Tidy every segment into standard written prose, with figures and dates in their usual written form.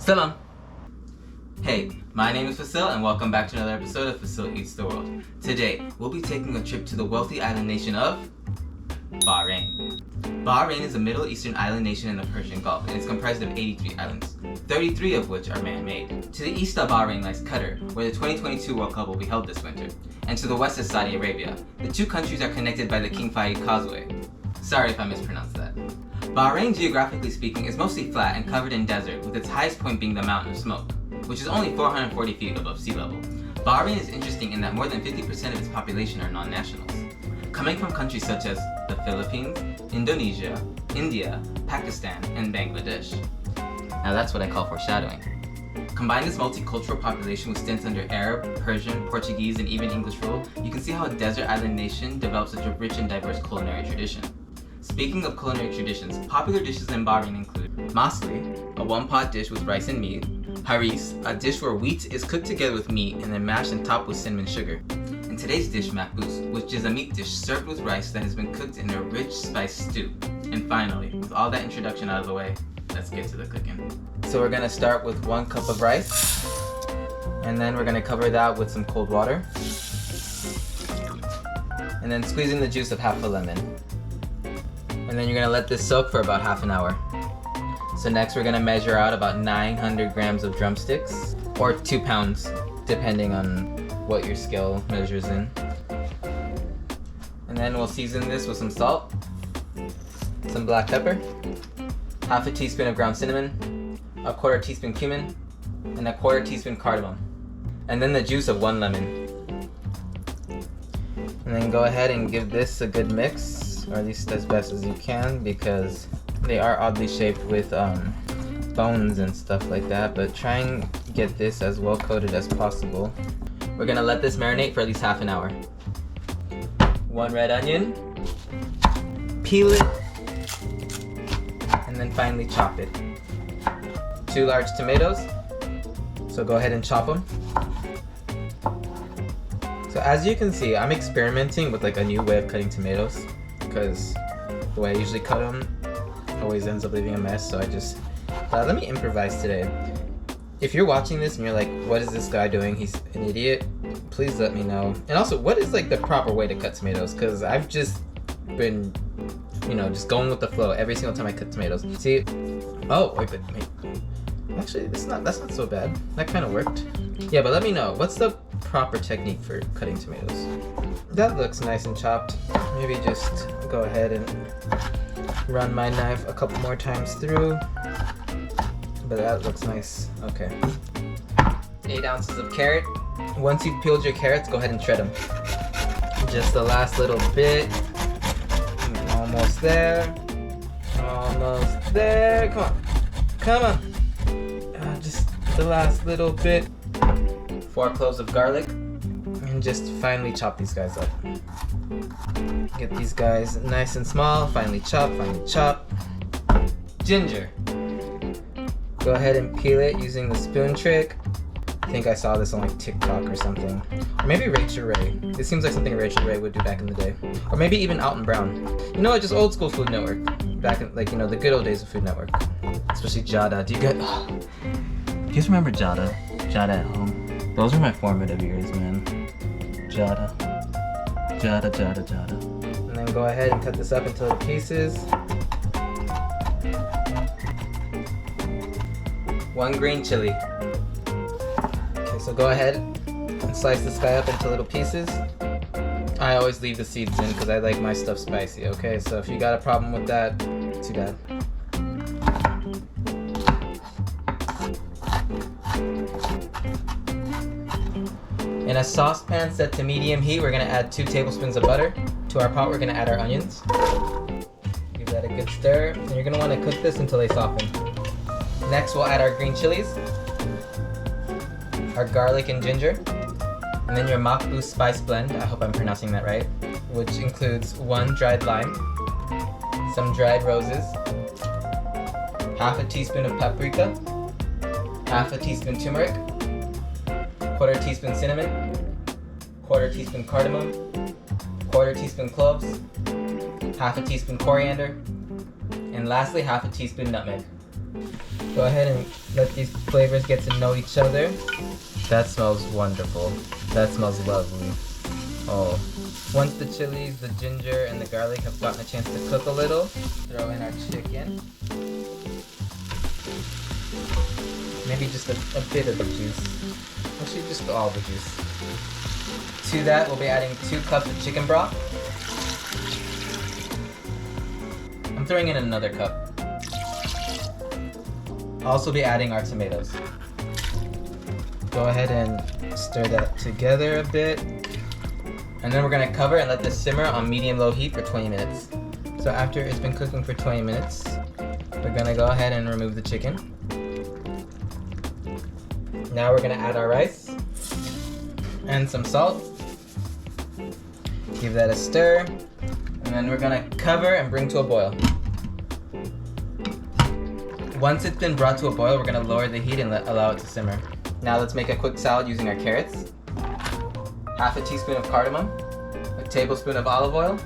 Salam! Hey, my name is Fassil and welcome back to another episode of Fassil Eats the World. Today, we'll be taking a trip to the wealthy island nation of Bahrain. Bahrain is a Middle Eastern island nation in the Persian Gulf and is comprised of 83 islands, 33 of which are man-made. To the east of Bahrain lies Qatar, where the 2022 World Cup will be held this winter, and to the west is Saudi Arabia. The two countries are connected by the King Fahd Causeway. Sorry if I mispronounced that. Bahrain, geographically speaking, is mostly flat and covered in desert, with its highest point being the Mountain of Smoke, which is only 440 feet above sea level. Bahrain is interesting in that more than 50% of its population are non-nationals, coming from countries such as the Philippines, Indonesia, India, Pakistan, and Bangladesh. Now that's what I call foreshadowing. Combine this multicultural population with stints under Arab, Persian, Portuguese, and even English rule, you can see how a desert island nation develops such a rich and diverse culinary tradition. Speaking of culinary traditions, popular dishes in Bahrain include masli, a one-pot dish with rice and meat, haris, a dish where wheat is cooked together with meat and then mashed and topped with cinnamon sugar, and today's dish, Machboos, which is a meat dish served with rice that has been cooked in a rich spiced stew. And finally, with all that introduction out of the way, let's get to the cooking. So we're gonna start with 1 cup of rice, and then we're gonna cover that with some cold water, and then squeeze in the juice of half a lemon. And then you're gonna let this soak for about half an hour. So next we're gonna measure out about 900 grams of drumsticks, or 2 pounds, depending on what your scale measures in. And then we'll season this with some salt, some black pepper, half a teaspoon of ground cinnamon, a 1/4 teaspoon cumin, and a 1/4 teaspoon cardamom. And then the juice of 1 lemon. And then go ahead and give this a good mix, or at least as best as you can, because they are oddly shaped with bones and stuff like that, but try and get this as well coated as possible. We're gonna let this marinate for at least half an hour. 1 red onion, peel it, and then finally chop it. 2 large tomatoes, so go ahead and chop them. So as you can see, I'm experimenting with like a new way of cutting tomatoes, because the way I usually cut them always ends up leaving a mess, so I just thought, let me improvise today. If you're watching this and you're like, what is this guy doing? He's an idiot. Please let me know. And also, what is like the proper way to cut tomatoes? Because I've just been, just going with the flow every single time I cut tomatoes. See? Oh, wait. Actually, that's not so bad. That kind of worked. Yeah, but let me know. What's the proper technique for cutting tomatoes? That looks nice and chopped. Maybe just go ahead and run my knife a couple more times through. But that looks nice. Okay. 8 ounces of carrot. Once you've peeled your carrots, go ahead and shred them. Just the last little bit. Almost there. Almost there. Come on. Just the last little bit. 4 cloves of garlic. And just finely chop these guys up. Get these guys nice and small. Finely chop. Ginger. Go ahead and peel it using the spoon trick. I think I saw this on like TikTok or something. Or maybe Rachel Ray. This seems like something Rachel Ray would do back in the day. Or maybe even Alton Brown. You know what, just old school Food Network. Back in the good old days of Food Network. Especially Jada. Do you guys remember Jada? Jada at Home. Those were my formative years, man. Jada. And then go ahead and cut this up into little pieces. 1 green chili. Okay, so go ahead and slice this guy up into little pieces. I always leave the seeds in because I like my stuff spicy, okay? So if you got a problem with that, too bad. In a saucepan set to medium heat, we're gonna add 2 tablespoons of butter. To our pot, we're gonna add our onions. Give that a good stir, and you're gonna wanna cook this until they soften. Next, we'll add our green chilies, our garlic and ginger, and then your Machboos spice blend, I hope I'm pronouncing that right, which includes 1 dried lime, some dried roses, half a teaspoon of paprika, half a teaspoon turmeric, 1/4 teaspoon cinnamon, 1/4 teaspoon cardamom, 1/4 teaspoon cloves, half a teaspoon coriander, and lastly half a teaspoon nutmeg. Go ahead and let these flavors get to know each other. That smells wonderful. That smells lovely. Oh. Once the chilies, the ginger, and the garlic have gotten a chance to cook a little, throw in our chicken. Maybe just a bit of the juice. Actually, just all the juice. To that, we'll be adding 2 cups of chicken broth. I'm throwing in another cup. I'll also be adding our tomatoes. Go ahead and stir that together a bit. And then we're gonna cover and let this simmer on medium-low heat for 20 minutes. So after it's been cooking for 20 minutes, we're gonna go ahead and remove the chicken. Now we're gonna add our rice and some salt. Give that a stir, and then we're gonna cover and bring to a boil. Once it's been brought to a boil, we're gonna lower the heat and allow it to simmer. Now let's make a quick salad using our carrots. Half a teaspoon of cardamom, a tablespoon of olive oil,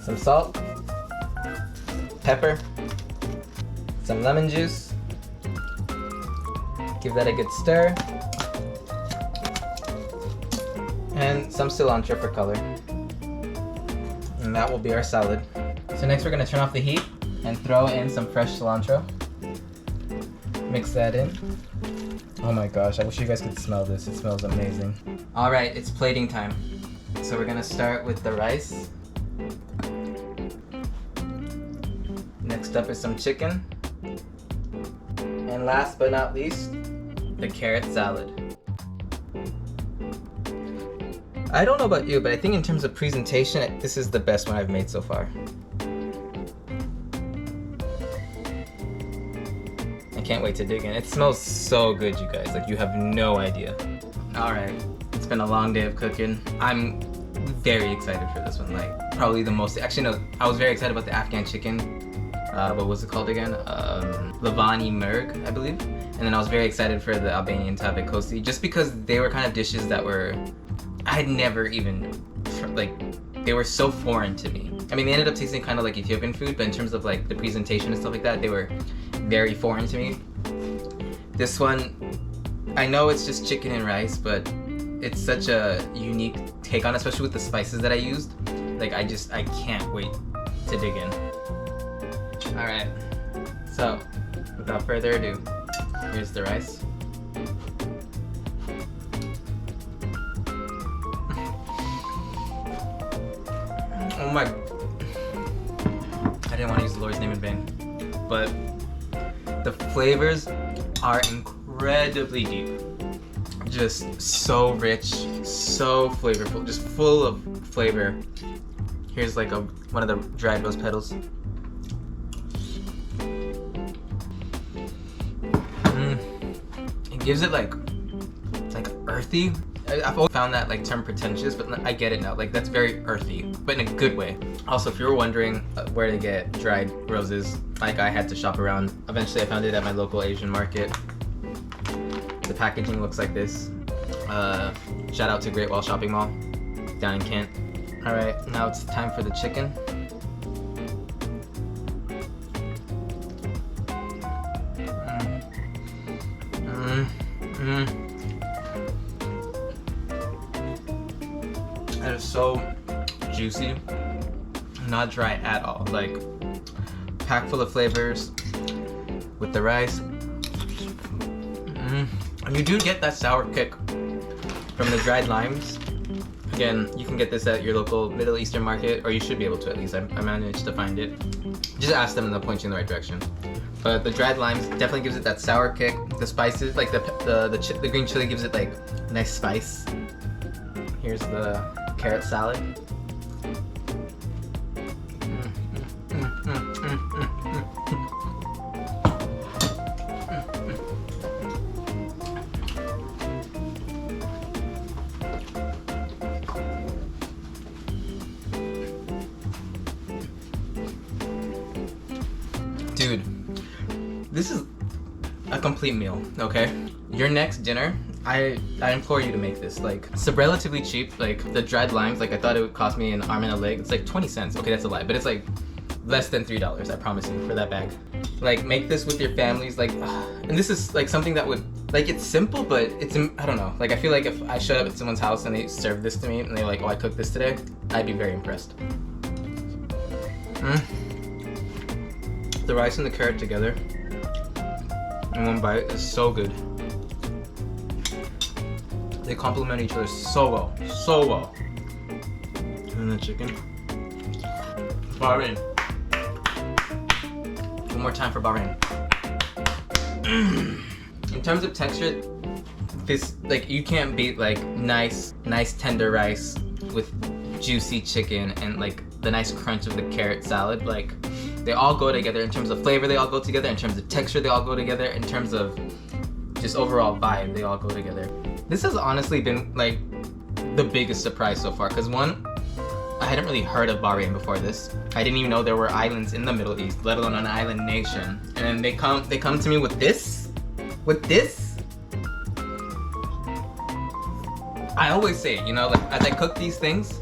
some salt, pepper, some lemon juice. Give that a good stir, and some cilantro for color. And that will be our salad. So next we're gonna turn off the heat and throw in some fresh cilantro. Mix that in. Oh my gosh, I wish you guys could smell this. It smells amazing. All right, it's plating time. So we're gonna start with the rice. Next up is some chicken. And last but not least, the carrot salad. I don't know about you, but I think in terms of presentation, this is the best one I've made so far. I can't wait to dig in. It smells so good, you guys. Like, you have no idea. All right, it's been a long day of cooking. I'm very excited for this one. Like, probably the most. Actually, no, I was very excited about the Afghan chicken. What was it called again? Levani Merg, I believe. And then I was very excited for the Albanian tabikosi, just because they were kind of dishes that were, I had never even, like, they were so foreign to me. I mean, they ended up tasting kind of like Ethiopian food, but in terms of like the presentation and stuff like that, they were very foreign to me. This one, I know it's just chicken and rice, but it's such a unique take on it, especially with the spices that I used. Like, I can't wait to dig in. All right, so without further ado, here's the rice. Oh my, I didn't want to use the Lord's name in vain, but the flavors are incredibly deep. Just so rich, so flavorful, just full of flavor. Here's like one of the dried rose petals. It gives it like earthy. I've always found that like term pretentious, but I get it now. Like, that's very earthy, but in a good way. Also, if you were wondering where to get dried roses, like, I had to shop around. Eventually I found it at my local Asian market. The packaging looks like this. Shout out to Great Wall Shopping Mall down in Kent. All right, now it's time for the chicken. That is so juicy, not dry at all. Like, packed full of flavors with the rice. And you do get that sour kick from the dried limes. Again, you can get this at your local Middle Eastern market, or you should be able to at least. I managed to find it. Just ask them and they'll point you in the right direction. But the dried limes definitely gives it that sour kick. The spices, like the green chili, gives it like nice spice. Here's the carrot salad. Dude, this is a complete meal, okay? Your next dinner, I implore you to make this. Like, it's relatively cheap. Like, the dried limes, like, I thought it would cost me an arm and a leg. It's like 20 cents. Okay, that's a lie, but it's like less than $3, I promise you, for that bag. Like, make this with your families, like, and this is like something that would, like, it's simple, but it's, I don't know, like, I feel like if I showed up at someone's house and they served this to me and they're like, oh, I cooked this today, I'd be very impressed. The rice and the carrot together in one bite is so good. They complement each other so well, so well. And the chicken. Bahrain. One more time for Bahrain. In terms of texture, this, like, you can't beat like nice tender rice with juicy chicken and like the nice crunch of the carrot salad. Like, they all go together in terms of flavor. They all go together in terms of texture. They all go together in terms of just overall vibe. They all go together. This has honestly been like the biggest surprise so far, because one, I hadn't really heard of Bahrain before this. I didn't even know there were islands in the Middle East, let alone an island nation. And they come to me with this. I always say, you know, like, as I cook these things,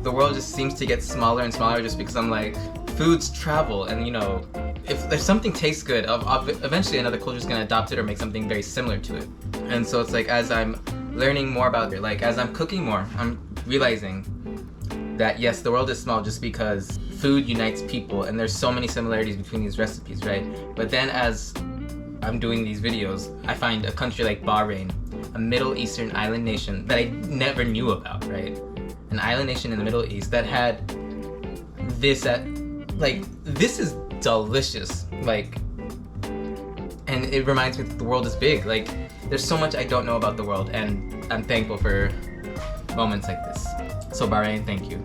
the world just seems to get smaller and smaller just because I'm like, foods travel, and you know, if something tastes good, eventually another culture is gonna adopt it or make something very similar to it. And so it's like, as I'm learning more about it, like as I'm cooking more, I'm realizing that yes, the world is small just because food unites people, and there's so many similarities between these recipes, right? But then as I'm doing these videos, I find a country like Bahrain, a Middle Eastern island nation that I never knew about, right? An island nation in the Middle East that had this this is delicious, like, and it reminds me that the world is big. Like, there's so much I don't know about the world, and I'm thankful for moments like this. So Bahrain, thank you.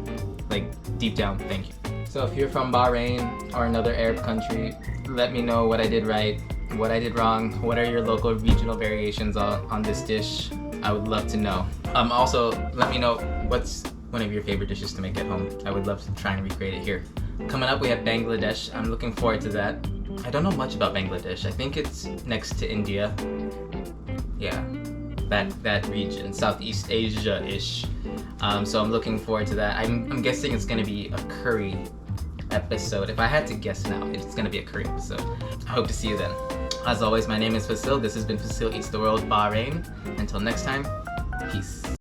Like, deep down, thank you. So if you're from Bahrain or another Arab country, let me know what I did right, what I did wrong, what are your local regional variations on this dish. I would love to know. Also, let me know what's one of your favorite dishes to make at home. I would love to try and recreate it here. Coming up, we have Bangladesh. I'm looking forward to that. I don't know much about Bangladesh. I think it's next to India. Yeah, that region, Southeast Asia-ish. So I'm looking forward to that. I'm guessing it's gonna be a curry episode. If I had to guess now, it's gonna be a curry episode. I hope to see you then. As always, my name is Fassil. This has been Fassil Eats the World Bahrain. Until next time, peace.